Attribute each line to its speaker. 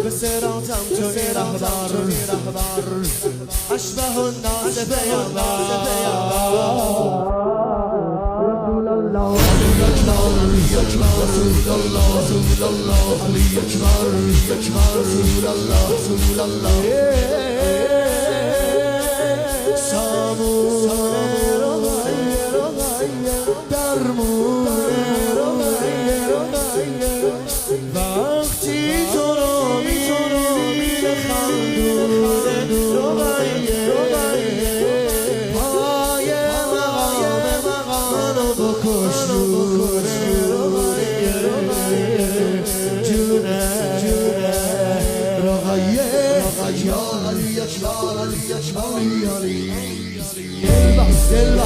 Speaker 1: بسراتم توی رهبر اشبه الناس پیامبر رسول الله علی اکبر رسول الله رسول الله علی اکبر رسول الله رسول الله سامونه رو درمونه وقتی تو رو میبینه خندونه پای مقامه بکش جونه رقیه علی اکبر علی اکبر دل